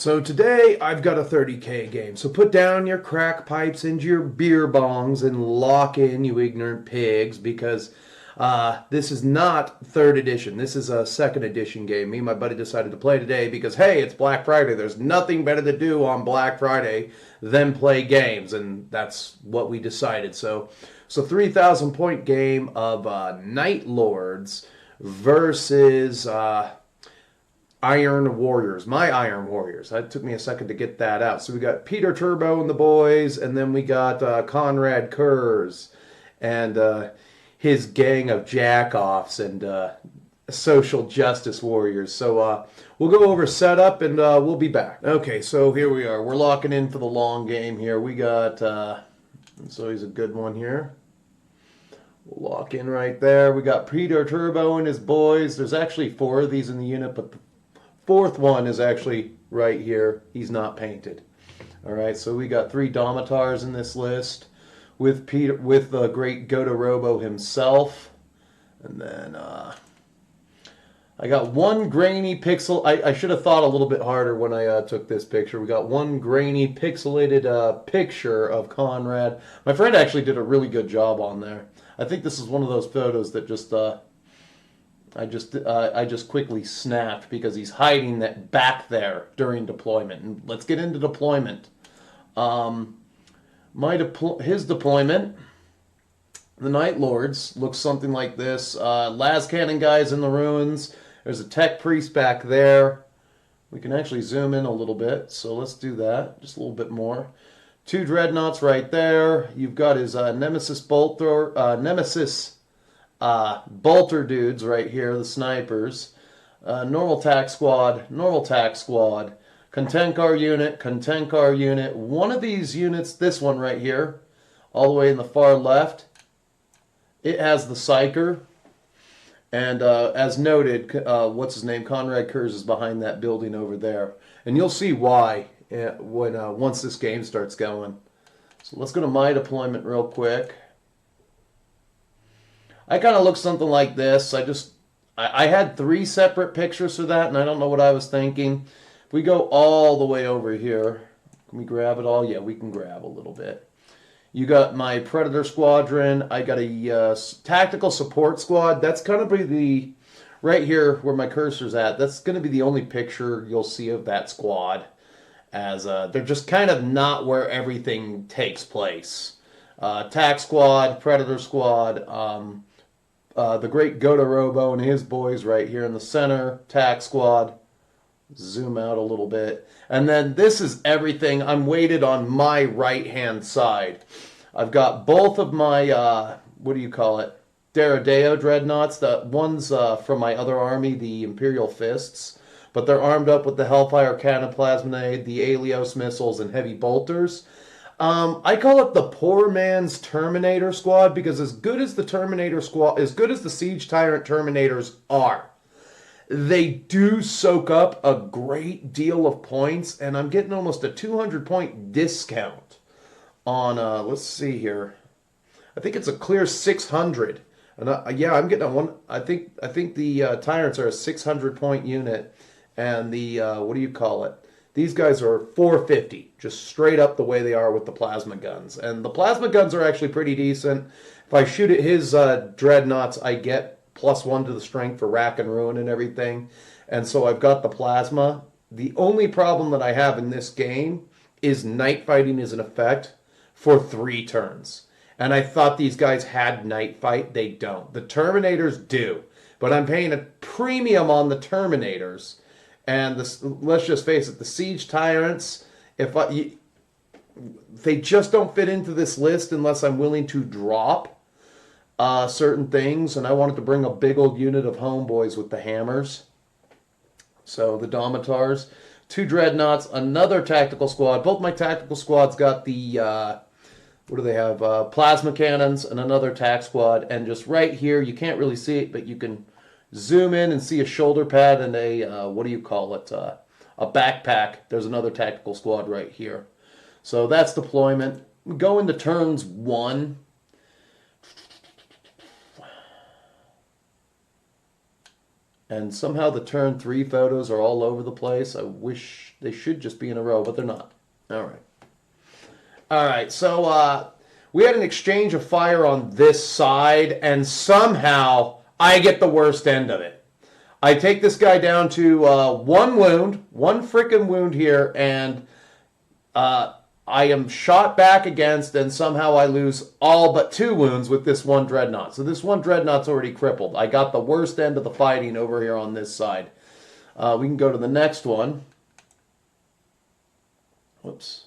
So today I've got a 30K game. So put down your crack pipes and your beer bongs and lock in, you ignorant pigs, because this is not 3rd edition. This is a 2nd edition game. Me and my buddy decided to play today because, hey, it's Black Friday. There's nothing better to do on Black Friday than play games, and that's what we decided. So 3,000 point game of Night Lords versus Iron Warriors, my Iron Warriors. It took me a second to get that out. So we got Perturabo and the boys, and then we got Konrad Curze and his gang of jackoffs and social justice warriors. So we'll go over setup and we'll be back. Okay, so here we are. We're locking in for the long game here. We got, it's always a good one here. We'll lock in right there. We got Perturabo and his boys. There's actually 4 of these in the unit, but the 4th one is actually right here. He's not painted. All right, so we got 3 Domitars in this list with the great Perturabo himself. And then I got 1 grainy pixel. I should have thought a little bit harder when I took this picture. We got 1 grainy pixelated picture of Konrad. My friend actually did a really good job on there. I think this is one of those photos that just I just quickly snapped because he's hiding that back there during deployment. And let's get into deployment. His deployment, the Night Lords, looks something like this. Las Cannon guys in the ruins. There's a tech priest back there. We can actually zoom in a little bit, so let's do that just a little bit more. 2 dreadnoughts right there. You've got his Nemesis bolter dudes right here, the snipers. Normal tac squad, Contenkar unit. One of these units, this one right here, all the way in the far left, it has the Psyker. And as noted, what's his name? Konrad Curze is behind that building over there. And you'll see why once this game starts going. So let's go to my deployment real quick. I kind of look something like this. I had 3 separate pictures for that, and I don't know what I was thinking. If we go all the way over here, can we grab it all? Yeah, we can grab a little bit. You got my Predator Squadron. I got a Tactical Support Squad. That's going to be the, right here where my cursor's at, that's going to be the only picture you'll see of that squad, as they're just kind of not where everything takes place. Tac Squad, Predator Squad, the great Perturabo and his boys right here in the center, Tac Squad. Zoom out a little bit. And then this is everything. I'm weighted on my right-hand side. I've got both of my, Deradeo dreadnoughts. The ones from my other army, the Imperial Fists. But they're armed up with the Hellfire Cannon Plasminade, the Alios missiles, and heavy bolters. I call it the poor man's Terminator Squad because as good as the Terminator Squad, as good as the Siege Tyrant Terminators are, they do soak up a great deal of points, and I'm getting almost a 200-point discount on, let's see here. I think it's a clear 600. And yeah, I'm getting a one. I think the Tyrants are a 600-point unit, and the these guys are 450, just straight up the way they are with the plasma guns. And the plasma guns are actually pretty decent. If I shoot at his dreadnoughts, I get +1 to the strength for rack and ruin and everything. And so I've got the plasma. The only problem that I have in this game is night fighting is an effect for 3 turns. And I thought these guys had night fight. They don't. The Terminators do. But I'm paying a premium on the Terminators. And let's just face it, the Siege Tyrants, they just don't fit into this list unless I'm willing to drop certain things. And I wanted to bring a big old unit of homeboys with the hammers. So the Domitars, 2 Dreadnoughts, another Tactical Squad. Both my Tactical Squads got the, what do they have? Plasma Cannons and another Tac Squad. And just right here, you can't really see it, but you can zoom in and see a shoulder pad and a, a backpack. There's another Tactical Squad right here. So that's deployment. Go into turns 1. And somehow the turn 3 photos are all over the place. I wish they should just be in a row, but they're not. All right. All right, so we had an exchange of fire on this side, and somehow I get the worst end of it. I take this guy down to 1 wound, 1 freaking wound here, and I am shot back against, and somehow I lose all but 2 wounds with this 1 dreadnought. So this 1 dreadnought's already crippled. I got the worst end of the fighting over here on this side. We can go to the next one. Whoops.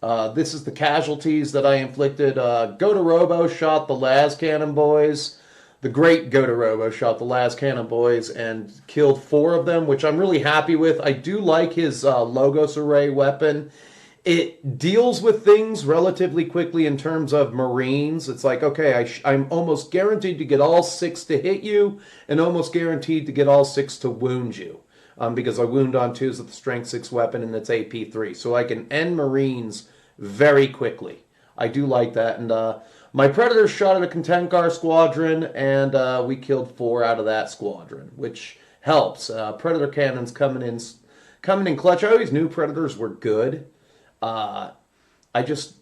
This is the casualties that I inflicted. Perturabo shot the las cannon boys. The great Perturabo shot the las cannon boys and killed 4 of them, which I'm really happy with. I do like his Logos Array weapon. It deals with things relatively quickly in terms of Marines. It's like, okay, I'm almost guaranteed to get all 6 to hit you and almost guaranteed to get all 6 to wound you. Because I wound on 2s with the Strength 6 weapon and it's AP 3. So I can end Marines very quickly. I do like that. And my Predators shot at a Kdenlive squadron, and we killed 4 out of that squadron, which helps. Predator cannons coming in clutch. I always knew Predators were good. I just,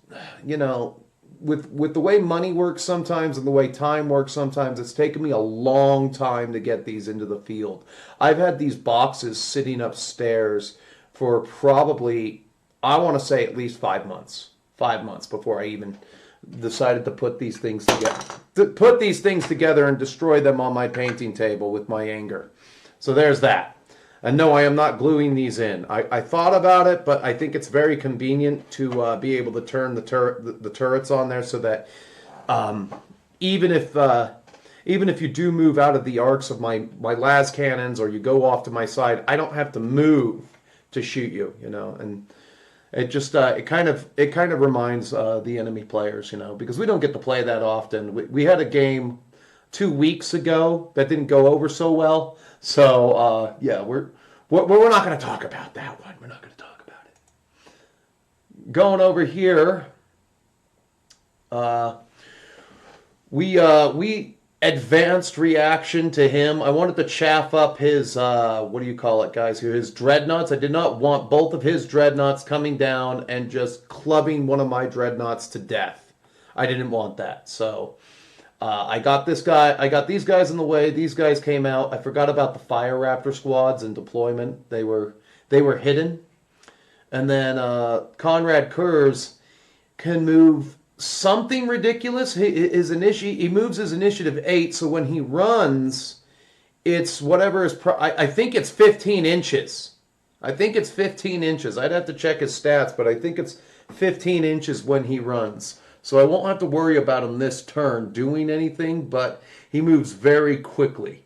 you know, with the way money works sometimes and the way time works sometimes, it's taken me a long time to get these into the field. I've had these boxes sitting upstairs for probably, I want to say at least 5 months. 5 months before I even decided to put these things together and destroy them on my painting table with my anger. So there's that. And no, I am not gluing these in. I thought about it, but I think it's very convenient to be able to turn the turrets on there so that even if you do move out of the arcs of my las cannons or you go off to my side, I don't have to move to shoot you, you know. And it just it kind of reminds the enemy players, you know, because we don't get to play that often. We had a game 2 weeks ago that didn't go over so well. So yeah, we're not going to talk about that one. We're not going to talk about it. Going over here, we advanced reaction to him. I wanted to chaff up his what do you call it, guys? Here, his dreadnoughts. I did not want both of his dreadnoughts coming down and just clubbing one of my dreadnoughts to death. I didn't want that. So I got this guy. I got these guys in the way. These guys came out. I forgot about the Fire Raptor squads in deployment. They were hidden. And then Konrad Curze can move something ridiculous. He moves his initiative 8, so when he runs, it's whatever is. I think it's 15 inches. I think it's 15 inches. I'd have to check his stats, but I think it's 15 inches when he runs. So I won't have to worry about him this turn doing anything, but he moves very quickly.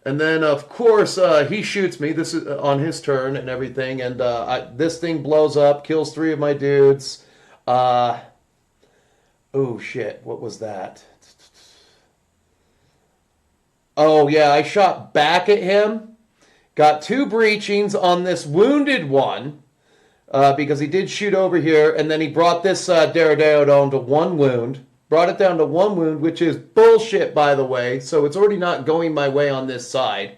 And then, of course, he shoots me. This is on his turn and everything. And this thing blows up, kills 3 of my dudes. Oh, shit. What was that? Oh, yeah. I shot back at him. Got 2 breachings on this wounded one. Because he did shoot over here. And then he brought this Perturabo down to 1 wound. Brought it down to 1 wound, which is bullshit, by the way. So it's already not going my way on this side.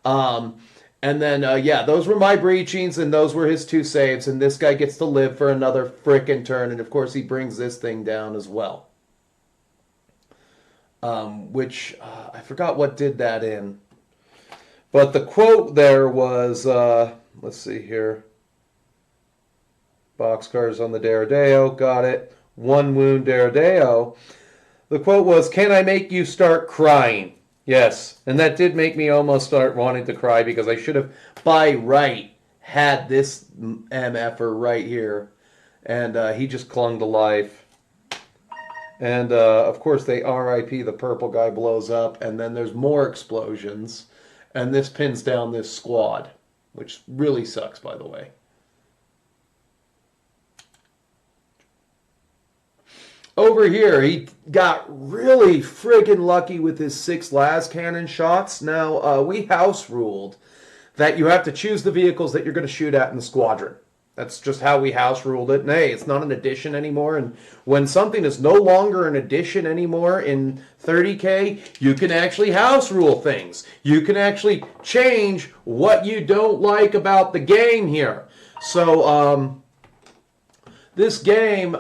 And then, yeah, those were my breachings, and those were his 2 saves. And this guy gets to live for another frickin' turn. And, of course, he brings this thing down as well. Which, I forgot what did that in. But the quote there was, let's see here. Boxcars on the Perturabo, got it. 1 wound Perturabo. The quote was, "Can I make you start crying?" Yes, and that did make me almost start wanting to cry because I should have, by right, had this MFer right here. And he just clung to life. And, of course, they RIP, the purple guy blows up, and then there's more explosions. And this pins down this squad, which really sucks, by the way. Over here, he got really friggin' lucky with his 6 las cannon shots. Now, we house ruled that you have to choose the vehicles that you're going to shoot at in the squadron. That's just how we house ruled it. And hey, it's not an addition anymore. And when something is no longer an addition anymore in 30K, you can actually house rule things. You can actually change what you don't like about the game here. So this game,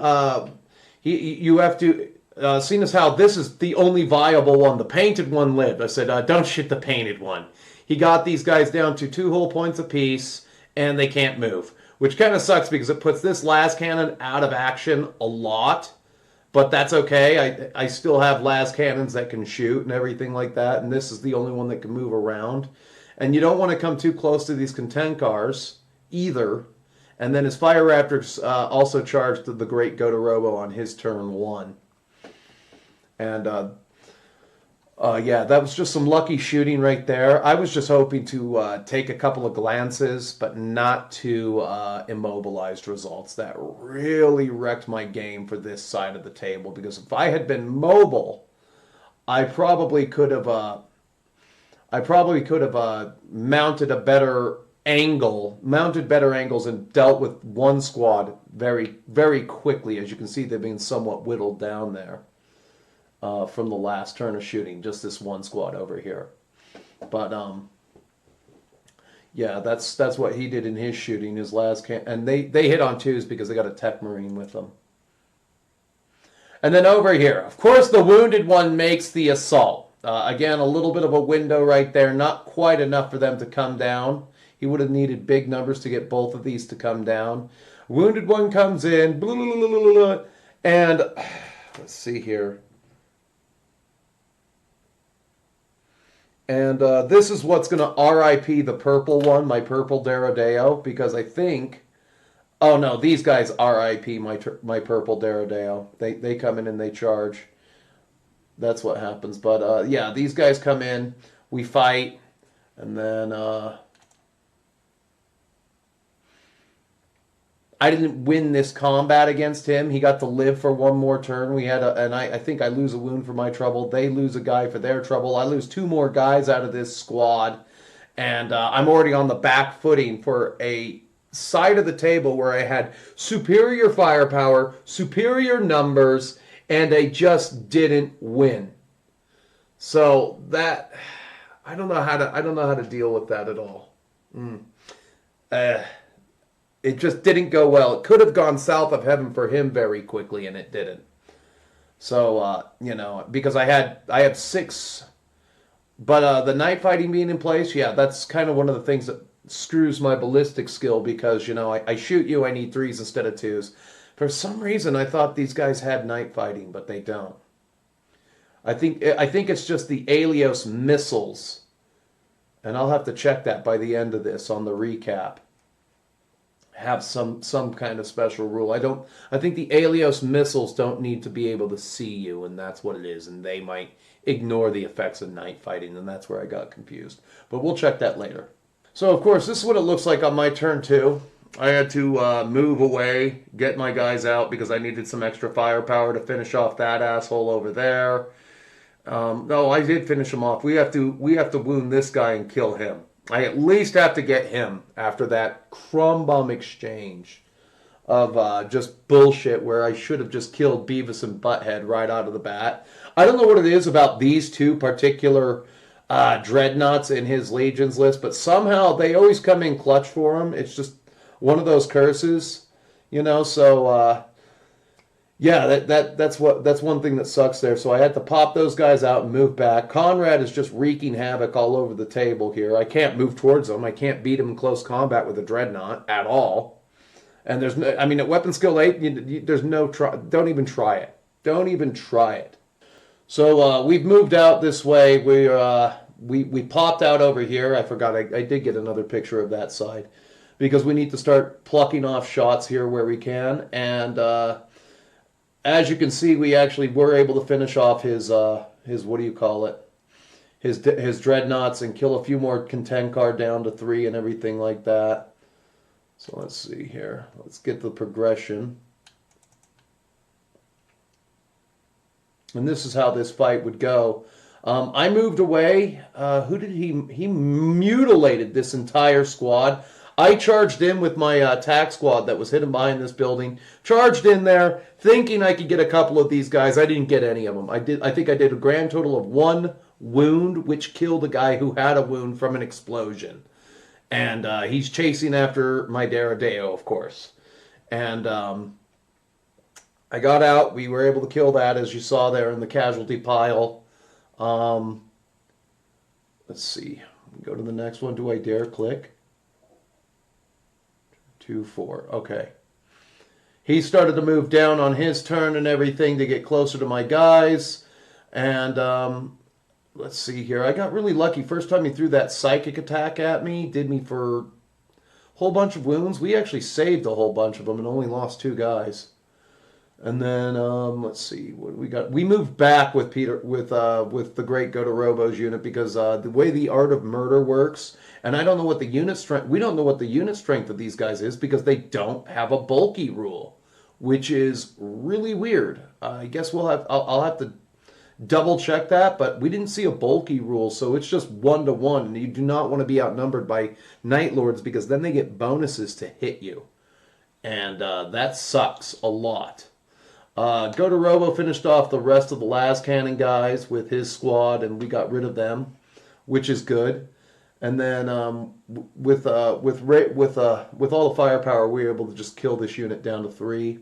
you have to, seeing as how this is the only viable one, the painted one lived. I said, don't shoot the painted one. He got these guys down to 2 whole points apiece, and they can't move. Which kind of sucks because it puts this las cannon out of action a lot. But that's okay. I still have las cannons that can shoot and everything like that. And this is the only one that can move around. And you don't want to come too close to these content cars either. And then his Fire Raptors also charged the Great Perturabo on his turn 1. And yeah, that was just some lucky shooting right there. I was just hoping to take a couple of glances, but not to immobilized results. That really wrecked my game for this side of the table, because if I had been mobile, I probably could have mounted a better angle, mounted better angles, and dealt with one squad very, very quickly. As you can see, they've been somewhat whittled down there. From the last turn of shooting, just this one squad over here. But yeah, that's what he did in his shooting, his last and they hit on 2s because they got a Tech Marine with them. And then over here, of course, the wounded one makes the assault. Again, a little bit of a window right there, not quite enough for them to come down. He would have needed big numbers to get both of these to come down. Wounded one comes in, blah, blah, blah, blah, blah, and let's see here. And this is what's going to RIP the purple one, my purple Derodeo, because I think... Oh, no, these guys RIP my purple Derodeo. They come in and they charge. That's what happens. But, yeah, these guys come in, we fight, and then... I didn't win this combat against him. He got to live for one more turn. We had and I think I lose a wound for my trouble. They lose a guy for their trouble. I lose 2 more guys out of this squad. And I'm already on the back footing for a side of the table where I had superior firepower, superior numbers, and I just didn't win. So that I don't know how to deal with that at all. It just didn't go well. It could have gone south of heaven for him very quickly, and it didn't. So, you know, because I had 6, but the night fighting being in place, yeah, that's kind of one of the things that screws my ballistic skill, because, you know, I shoot you, I need 3s instead of 2s. For some reason, I thought these guys had night fighting, but they don't. I think it's just the Alios missiles, and I'll have to check that by the end of this on the recap. Have some kind of special rule. I think the Alios missiles don't need to be able to see you, and that's what it is, and they might ignore the effects of night fighting, and that's where I got confused. But we'll check that later. So, of course, this is what it looks like on my turn 2. I had to move away, get my guys out, because I needed some extra firepower to finish off that asshole over there. No, I did finish him off. We have to wound this guy and kill him. I at least have to get him after that crumb bomb exchange of just bullshit where I should have just killed Beavis and Butthead right out of the bat. I don't know what it is about these 2 particular dreadnoughts in his legions list, but somehow they always come in clutch for him. It's just one of those curses, you know. So yeah, that's one thing that sucks there. So I had to pop those guys out and move back. Konrad is just wreaking havoc all over the table here. I can't move towards him. I can't beat him in close combat with a dreadnought at all. And there's no, I mean, at weapon skill 8, there's no try. Don't even try it. Don't even try it. So we've moved out this way. We popped out over here. I forgot. I did get another picture of that side, because we need to start plucking off shots here where we can. And as you can see, we actually were able to finish off his what do you call it? His dreadnoughts, and kill a few more content card down to 3 and everything like that. So let's see here. Let's get the progression. And this is how this fight would go. I moved away. Who did he mutilated this entire squad. I charged in with my tac squad that was hidden behind this building. Charged in there, thinking I could get a couple of these guys. I didn't get any of them. I think I did a grand total of 1 wound, which killed a guy who had a wound from an explosion. And he's chasing after my Deradeo, of course. And I got out. We were able to kill that, as you saw there in the casualty pile. Let's see. Go to the next one. Do I dare click? 2, 4. Okay. He started to move down on his turn and everything to get closer to my guys. And let's see here. I got really lucky. First time he threw that psychic attack at me, did me for a whole bunch of wounds. We actually saved a whole bunch of them and only lost 2 guys. And then let's see what we got. We moved back with Peter with the great Perturabo unit because the way the art of murder works, and I don't know what the unit strength. We don't know what the unit strength of these guys is because they don't have a bulky rule, which is really weird. I guess I'll have to double check that, but we didn't see a bulky rule, so it's just 1-to-1, and you do not want to be outnumbered by Night Lords because then they get bonuses to hit you, and that sucks a lot. Perturabo finished off the rest of the last cannon guys with his squad, and we got rid of them, which is good. And then with all the firepower, we were able to just kill this unit down to 3.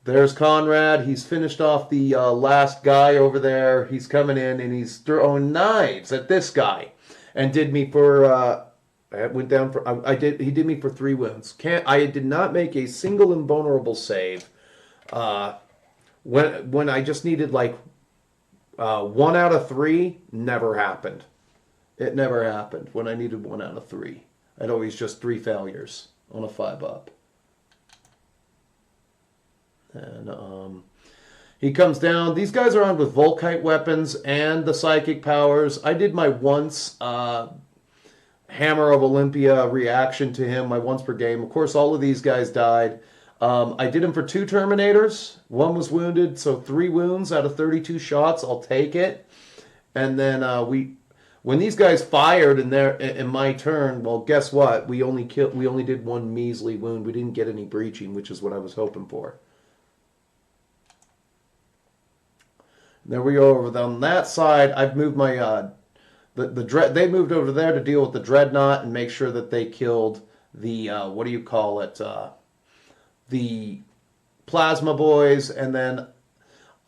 There's Konrad. He's finished off the last guy over there. He's coming in and he's throwing knives at this guy, and did me for. I went down for. He did me for 3 wounds. I did not make a single invulnerable save. When I just needed like 1 out of 3, never happened. It never happened when I needed 1 out of 3. I'd always just 3 failures on a 5-up. And he comes down. These guys are armed with Volkite weapons and the psychic powers. I did my once Hammer of Olympia reaction to him, my once per game. Of course, all of these guys died. I did him for 2 Terminators. 1 was wounded, so 3 wounds out of 32 shots. I'll take it. And then when these guys fired in my turn, well, guess what? We only did 1 measly wound. We didn't get any breaching, which is what I was hoping for. There we go. Over on that side, I've moved my they moved over there to deal with the Dreadnought and make sure that they killed the what do you call it? The Plasma Boys, and then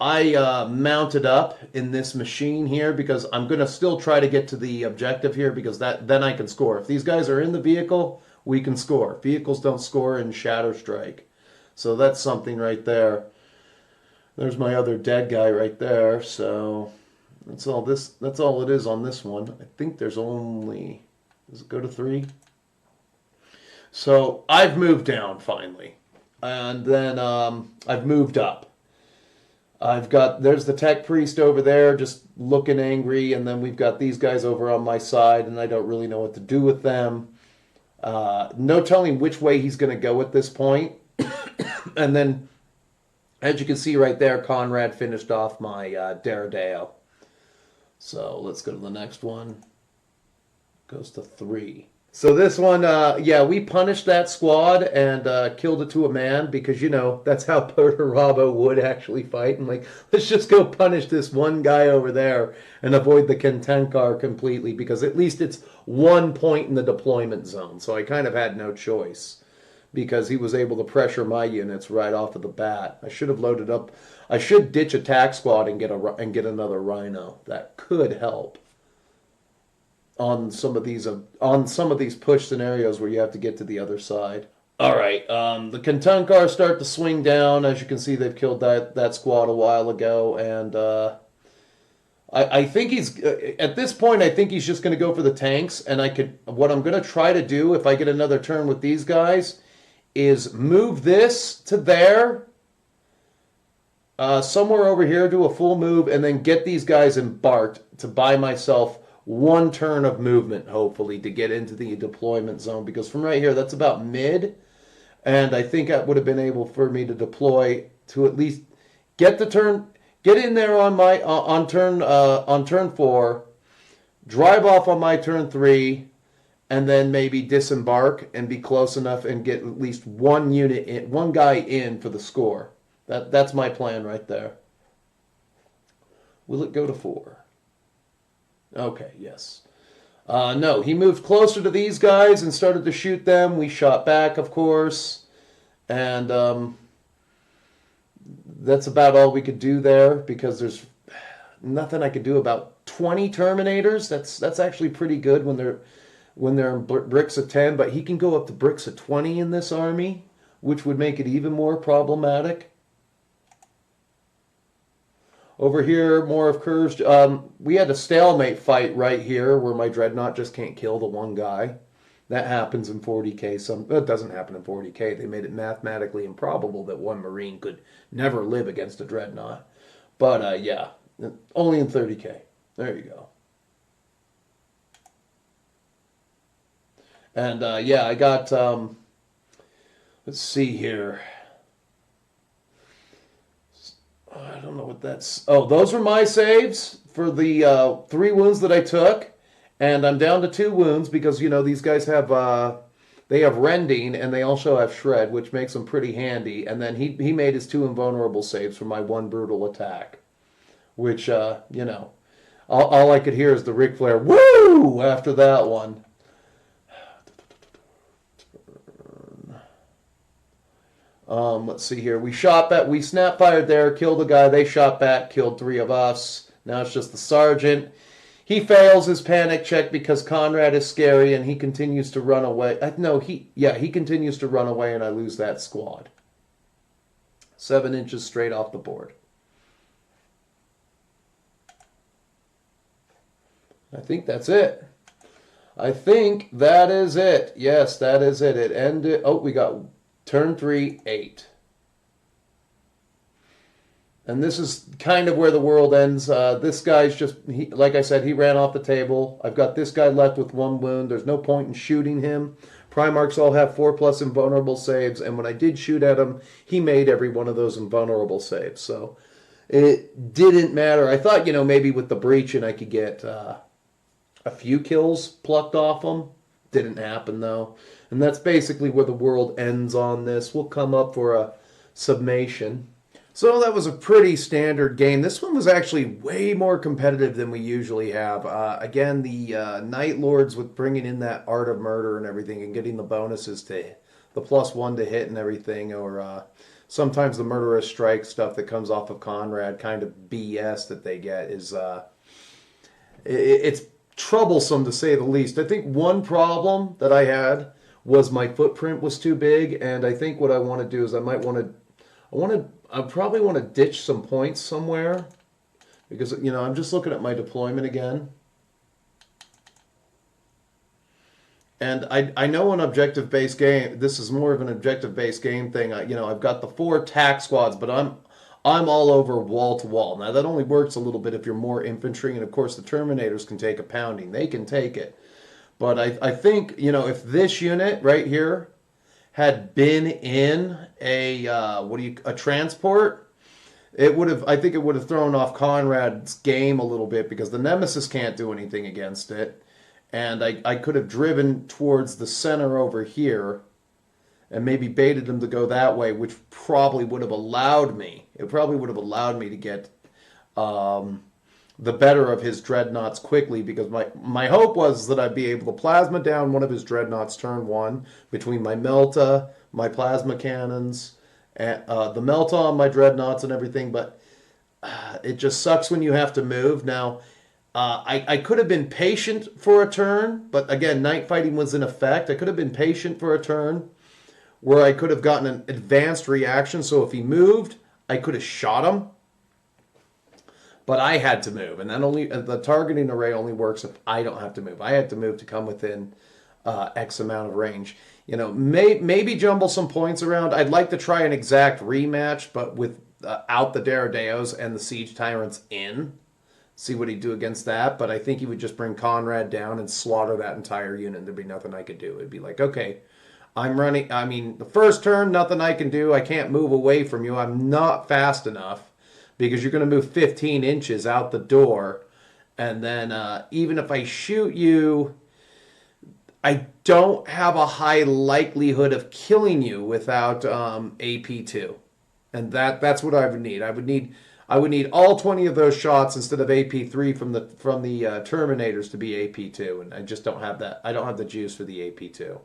I mounted up in this machine here because I'm going to still try to get to the objective here because then I can score. If these guys are in the vehicle, we can score. Vehicles don't score in Shatter Strike. So that's something right there. There's my other dead guy right there. So that's all it is on this one. I think there's only, does it go to 3? So I've moved down finally. And then I've moved up. There's the Tech Priest over there just looking angry, and then we've got these guys over on my side, and I don't really know what to do with them. No telling which way he's going to go at this point. And then, as you can see right there, Konrad finished off my Deradeo. So let's go to the next one. Goes to 3. So this one, yeah, we punished that squad and killed it to a man because, you know, that's how Perturabo would actually fight. And like, let's just go punish this one guy over there and avoid the Kdenlive completely because at least it's 1 point in the deployment zone. So I kind of had no choice because he was able to pressure my units right off of the bat. I should have loaded up. I should ditch attack squad and get another Rhino. That could help on some of these push scenarios where you have to get to the other side. All right, the Kdenlive start to swing down. As you can see, they've killed that squad a while ago, and I think he's at this point. I think he's just going to go for the tanks. And what I'm going to try to do if I get another turn with these guys is move this to there, somewhere over here, do a full move, and then get these guys embarked to buy myself 1 turn of movement, hopefully, to get into the deployment zone. Because from right here, that's about mid. And I think that would have been able for me to deploy to at least get in there on my on turn 4, drive off on my turn 3, and then maybe disembark and be close enough and get at least one unit in, one guy in for the score. That's my plan right there. Will it go to 4? Okay, yes. No, he moved closer to these guys and started to shoot them. We shot back, of course. And that's about all we could do there because there's nothing I could do about 20 Terminators. That's actually pretty good when they're in bricks of 10, but he can go up to bricks of 20 in this army, which would make it even more problematic. Over here, more of Curze. We had a stalemate fight right here where my Dreadnought just can't kill the one guy. That happens in 40k. It doesn't happen in 40k. They made it mathematically improbable that one Marine could never live against a Dreadnought. But yeah, only in 30k. There you go. And yeah, I got, let's see here. I don't know what that's... Oh, those are my saves for the 3 wounds that I took. And I'm down to 2 wounds because, you know, these guys have... they have rending and they also have shred, which makes them pretty handy. And then he made his 2 invulnerable saves for my 1 brutal attack. Which, you know, all I could hear is the Ric Flair, woo! After that one. Let's see here. We snap fired there, killed a guy. They shot back, killed 3 of us. Now it's just the sergeant. He fails his panic check because Konrad is scary and he continues to run away. He continues to run away and I lose that squad. 7 inches straight off the board. I think that's it. I think that is it. Yes, that is it. It ended. Oh, we got turn 3, 8. And this is kind of where the world ends. This guy's just, like I said, he ran off the table. I've got this guy left with 1 wound. There's no point in shooting him. Primarchs all have 4+ invulnerable saves. And when I did shoot at him, he made every one of those invulnerable saves. So it didn't matter. I thought, you know, maybe with the breaching I could get a few kills plucked off him. Didn't happen, though. And that's basically where the world ends on this. We'll come up for a summation. So that was a pretty standard game. This one was actually way more competitive than we usually have. Again, the Night Lords with bringing in that Art of Murder and everything and getting the bonuses to the +1 to hit and everything, or sometimes the Murderous Strike stuff that comes off of Konrad, kind of BS that they get, is it's troublesome to say the least. I think one problem that I had was my footprint was too big, and I think what I want to do is I probably want to ditch some points somewhere because, you know, I'm just looking at my deployment again. And I know an objective-based game, this is more of an objective-based game thing. You know, I've got the 4 tack squads, but I'm all over wall to wall. Now, that only works a little bit if you're more infantry, and of course the Terminators can take a pounding. They can take it. But I think, you know, if this unit right here had been in a transport, I think it would have thrown off Konrad's game a little bit because the Nemesis can't do anything against it. And I could have driven towards the center over here and maybe baited him to go that way, which probably would have allowed me. It probably would have allowed me to get the better of his dreadnoughts quickly, because my hope was that I'd be able to plasma down one of his dreadnoughts turn 1 between my Melta, my plasma cannons, and the Melta on my dreadnoughts and everything, but it just sucks when you have to move. Now, I could have been patient for a turn, but again, night fighting was in effect. I could have been patient for a turn where I could have gotten an advanced reaction, so if he moved, I could have shot him. But I had to move, and the targeting array only works if I don't have to move. I had to move to come within X amount of range. You know, maybe jumble some points around. I'd like to try an exact rematch, but without the Daradeos and the Siege Tyrants in. See what he'd do against that. But I think he would just bring Konrad down and slaughter that entire unit. There'd be nothing I could do. It'd be like, okay, I'm running. I mean, the first turn, nothing I can do. I can't move away from you. I'm not fast enough, because you're going to move 15 inches out the door, And then even if I shoot you, I don't have a high likelihood of killing you without AP2. And that's what I would need. I would need all 20 of those shots instead of AP3 from the Terminators to be AP2, and I just don't have that. I don't have the juice for the AP2.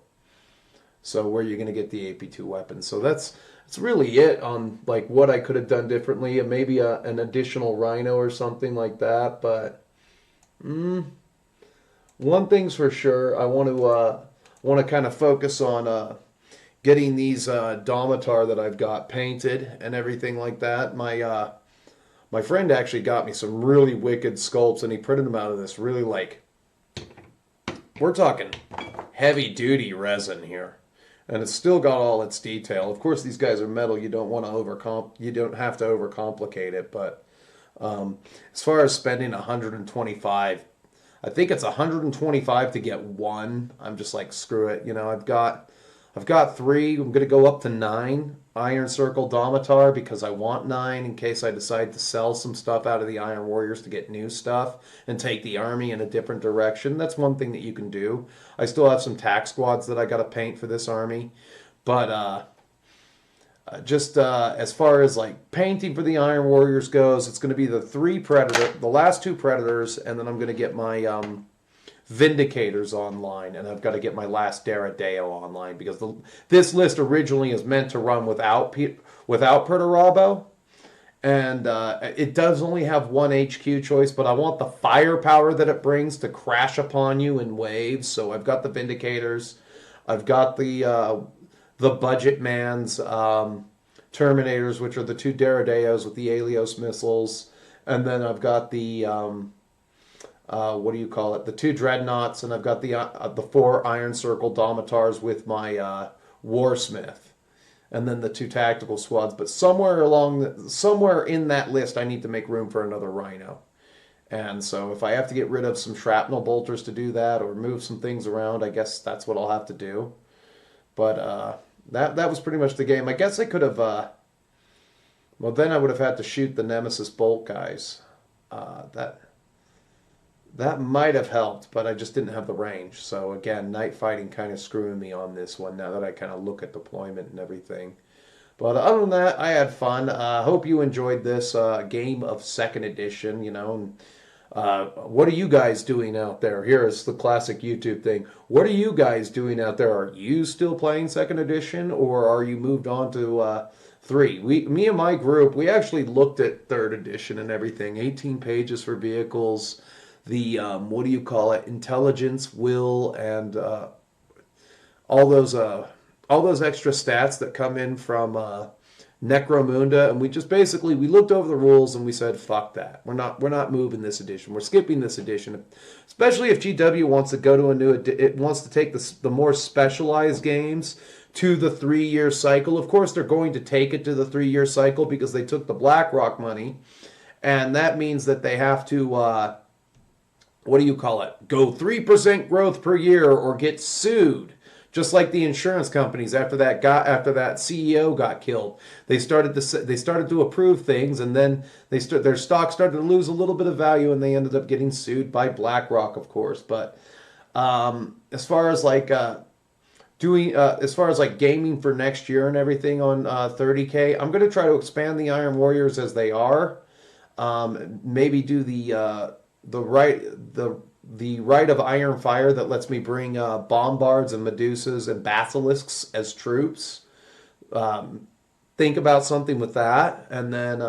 So where are you going to get the AP2 weapons? So that's really it on like what I could have done differently, and maybe an additional Rhino or something like that. But one thing's for sure, I want to kind of focus on getting these Domitar that I've got painted and everything like that. My friend actually got me some really wicked sculpts, and he printed them out of this really like, we're talking heavy duty resin here, and it's still got all its detail. Of course, these guys are metal. You don't want to you don't have to overcomplicate it. But as far as spending 125, I think it's 125 to get one. I'm just like, screw it. I've got 3. I'm going to go up to 9 Iron Circle Domitar because I want 9 in case I decide to sell some stuff out of the Iron Warriors to get new stuff and take the army in a different direction. That's one thing that you can do. I still have some tack squads that I got to paint for this army. But just as far as like painting for the Iron Warriors goes, it's going to be the last 2 Predators, and then I'm going to get my Vindicators online, and I've got to get my last Daradeo online because this list originally is meant to run without Perturabo, and it does only have one HQ choice, but I want the firepower that it brings to crash upon you in waves. So I've got the Vindicators, I've got the Budget Man's Terminators, which are the 2 Daradeos with the Alios missiles, and then I've got the what do you call it? The 2 Dreadnoughts, and I've got the 4 Iron Circle Domitars with my Warsmith, and then the 2 tactical squads. But somewhere in that list, I need to make room for another Rhino. And so if I have to get rid of some shrapnel bolters to do that, or move some things around, I guess that's what I'll have to do. But that was pretty much the game. I guess I could have. Well, then I would have had to shoot the Nemesis Bolt guys. That might have helped, but I just didn't have the range. So again, night fighting kind of screwing me on this one now that I kind of look at deployment and everything. But other than that, I had fun. Hope you enjoyed this game of 2nd edition, And, what are you guys doing out there? Here is the classic YouTube thing. What are you guys doing out there? Are you still playing 2nd edition, or are you moved on to 3? Me and my group, we actually looked at 3rd edition and everything. 18 pages for vehicles. The what do you call it? Intelligence, will, and all those extra stats that come in from Necromunda, and we just basically we looked over the rules and we said, fuck that. We're not moving this edition. We're skipping this edition, especially if GW wants to go to it wants to take the more specialized games to the 3-year cycle. Of course, they're going to take it to the 3-year cycle because they took the BlackRock money, and that means that they have to. What do you call it? Go 3% growth per year or get sued. Just like the insurance companies after that CEO got killed, they started to approve things, and then their stock started to lose a little bit of value, and they ended up getting sued by BlackRock, of course. But as far as like gaming for next year and everything on 30K, I'm going to try to expand the Iron Warriors as they are. Maybe do the right of Iron Fire that lets me bring Bombards and Medusas and Basilisks as troops. Think about something with that, and then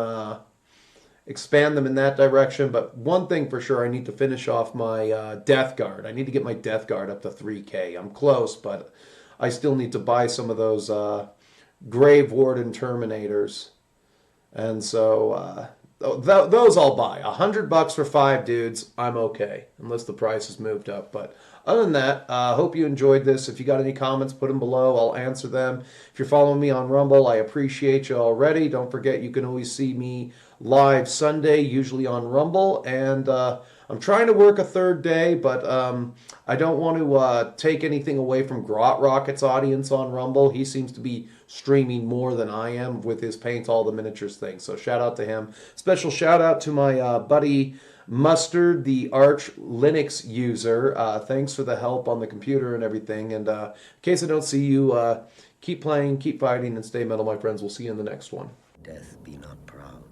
expand them in that direction. But one thing for sure, I need to finish off my Death Guard. I need to get my Death Guard up to 3K. I'm close, but I still need to buy some of those Grave Warden Terminators. And so those I'll buy. $100 for 5 dudes, I'm okay, unless the price has moved up. But other than that, hope you enjoyed this. If you got any comments, put them below. I'll answer them. If you're following me on Rumble, I appreciate you already. Don't forget, you can always see me live Sunday, usually on Rumble. And I'm trying to work a 3rd day, but I don't want to take anything away from Grot Rocket's audience on Rumble. He seems to be streaming more than I am with his Paint All the Miniatures thing. So shout out to him. Special shout out to my buddy Mustard, the Arch Linux user. Thanks for the help on the computer and everything. And in case I don't see you, keep playing, keep fighting, and stay metal, my friends. We'll see you in the next one. Death be not proud.